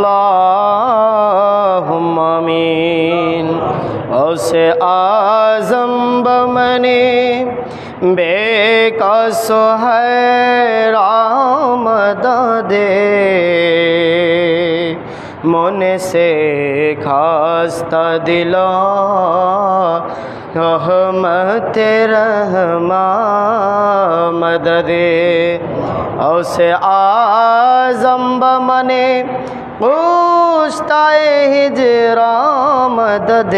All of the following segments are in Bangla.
اللهم آمین اسے اعظم بمنے بے کس ہے مدد من سے خواستہ دلا رحمت رحماں مدد اسے اعظم بمنے پوچھتائے ہجران مدد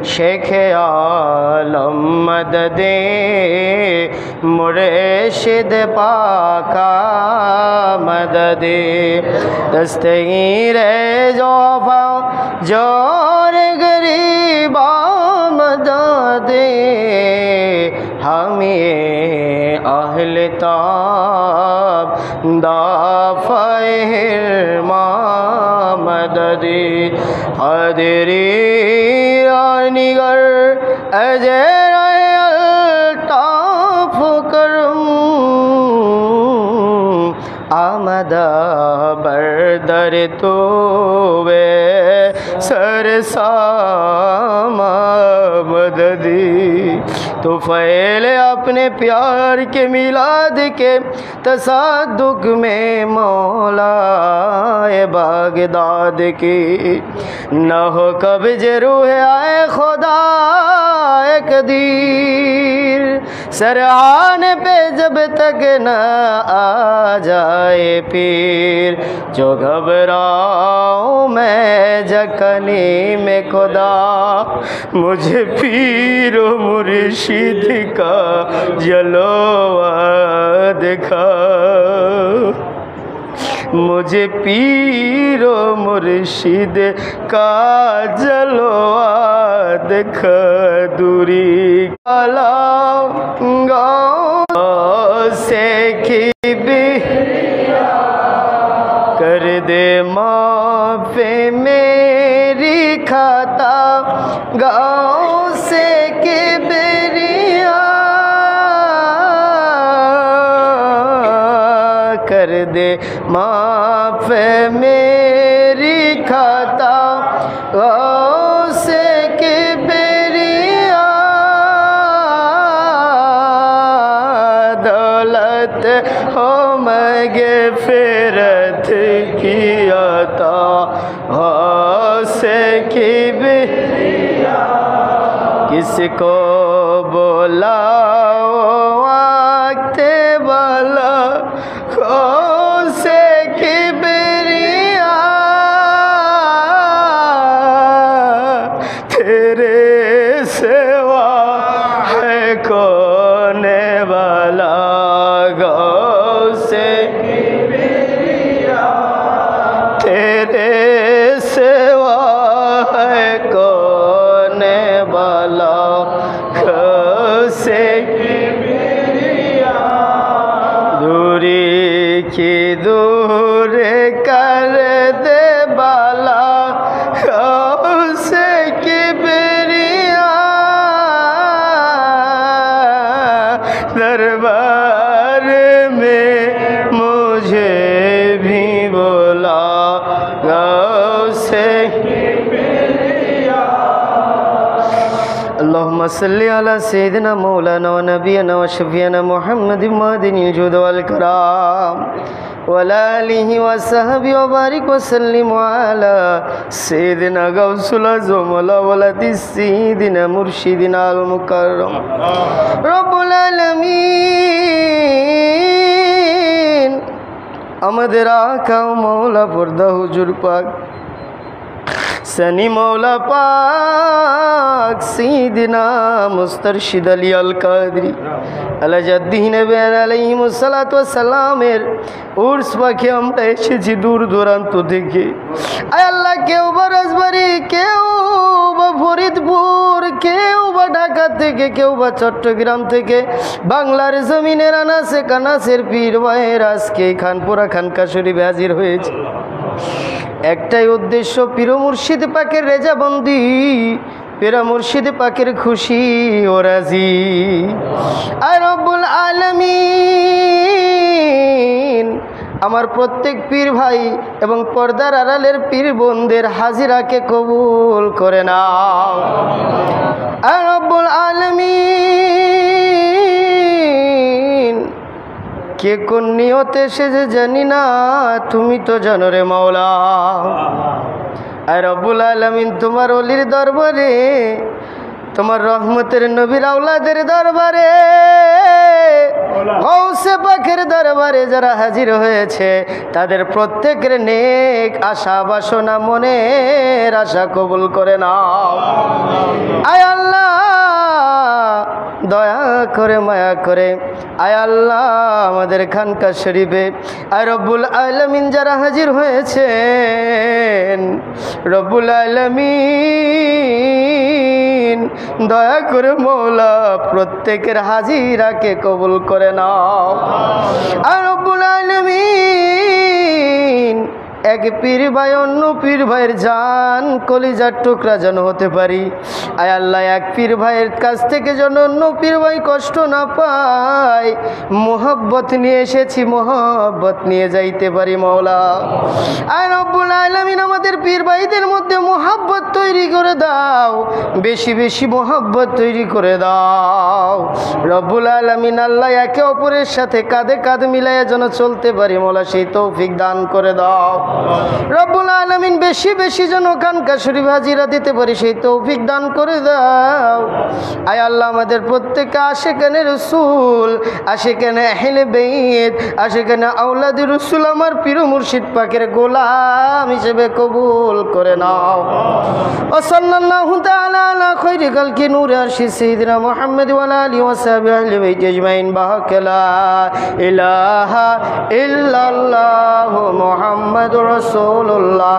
شیخ عالم مدد مرشد پاکا مدد دستگیر جوفا جور غریبا مدد ہمیں اہل تاب دافع حرمان مدد قادری رانیگر اجر الطاف کرم آمد بردر تو بے سرسام مددی تو فعل اپنے پیار کے میلاد کے تصدق میں مولا بغداد کی نہ ہو قبض روح آئے خدا قدیر سرعان پہ جب تک نہ آ جائے پیر جو گھبراؤں میں جکنی میں خدا مجھے پیر و مرشد کا جلوہ دکھا مجھے پیر و مرشد کا جلوہ دکھا دوری گاؤں سے کر دے معاف میری خطا گاؤں سے کبریا کر دے معاف میری خطا گاؤں سے کبریا دولت ہو مغفرت کی عطا سے کبریا کس کو بولا وقت والا سے کبریا تیرے سوا ہے کون والا سے کبریا تیرے سوا ہے کون والا سے کبریا دوری کی دور کر دے بالا سے کبریا دربار میں مجھے بھی بولا سے کبریا اللہم صلی علی سیدنا مولانا و نبینا و شفینا محمد مادن الجود والکرام وَلَالِهِ وَصَحْبِهِ وَبَارِكْ وَسَلِّمُ عَلَى سيدنا غوث العظم ولد سيدنا مرشدنا المكرم رب العالمين আমাদের আকা মৌলা পর্দা হুজুর পাক سنی مولا پاک سیدنا مسترشد علی القادری علی جدین بین علیہم السلام عرس پاکے ہمরা এসেছি দূর দূরান্ত থেকে আয় আল্লাহ কেউ বা রাজবাড়ী কেউ বা ফরিদপুর কেউ বা ঢাকা থেকে কেউ বা চট্টগ্রাম থেকে বাংলার জমিনের আনাসে কানাসের পীর ভাইয়ের আজকে খানপুরা খানকা শরীফে হাজির হয়েছে একটাই উদ্দেশ্য পীর মুর্শিদ পাকের রেজাবন্দি পীর মুর্শিদ পাকের খুশি ও রাজি আয় রব্বুল আলামিন আমার প্রত্যেক পীর ভাই এবং পর্দার আড়ালের পীর বোনদের হাজিরাকে কবুল করে নাও। আর রব্বুল আলামিন কে কোন নিয়তে এসেছে জানি না, তুমি তো জানো রে মাওলা। আর রব্বুল আলামিন তোমার ওলির দরবারে, তোমার রহমতের নবীর আওলাদের দরবারে, গৌসে পাকের দরবারে যারা হাজির হয়েছে তাদের প্রত্যেকের নেক আশা বাসনা মনের আশা কবুল করে নাও। আয় আল্লাহ দয়া করে মায়া করে, আয় আল্লাহ আমাদের খানকা শরীফে আয় রব্বুল আলামিন যারা হাজির হয়েছেন, রব্বুল আলামিন দয়া করে মৌলা প্রত্যেকের হাজিরাকে কবুল করে নাও। আর রব্বুল আলামিন এক পীর ভাই অন্য পীর ভাইয়ের জান কলিজার টুকরা যেন হতে পারি। আয় আল্লাহ এক পীর ভাইয়ের কাছ থেকে যেন অন্য পীর ভাই কষ্ট না পায়, মোহব্বত নিয়ে এসেছি, মোহব্বত নিয়ে যাইতে পারি মৌলা। আর রব্বুল আলামিন আমাদের পীর ভাইদের মধ্যে মোহব্বত তৈরি করে দাও, বেশি বেশি মোহব্বত তৈরি করে দাও রব্বুল আলামিন। আল্লাহ একে অপরের সাথে কাঁধে কাঁধ মিলাইয়া যেন চলতে পারি মৌলা, সেই তৌফিক দান করে দাও রব্বুল আলামিন। বেশি বেশি যেন খানকা শরীফ হাজিরা দিতে পারি, সেই তৌফিক দান করে দাও। আয় আল্লাহ আমাদের প্রত্যেককে আশিকানে রাসূল, আশিকানে আহলে বাইত, আশিকানে আওলাদে রাসূল আমার পীর মুর্শিদ পাকের গোলাম হিসেবে কবুল করে নাও। ওয়া সাল্লাল্লাহু তাআলা আলা খায়রি খালকি নূরে আরশি সাইয়্যিদিনা মুহাম্মদ ওয়া আলা আলিহি ওয়া সাহবিহি আহলে বাইত আজমাইন। বাহাকালা ইলাহা ইল্লাল্লাহু মুহাম্মাদুর রাসূলুল্লাহ।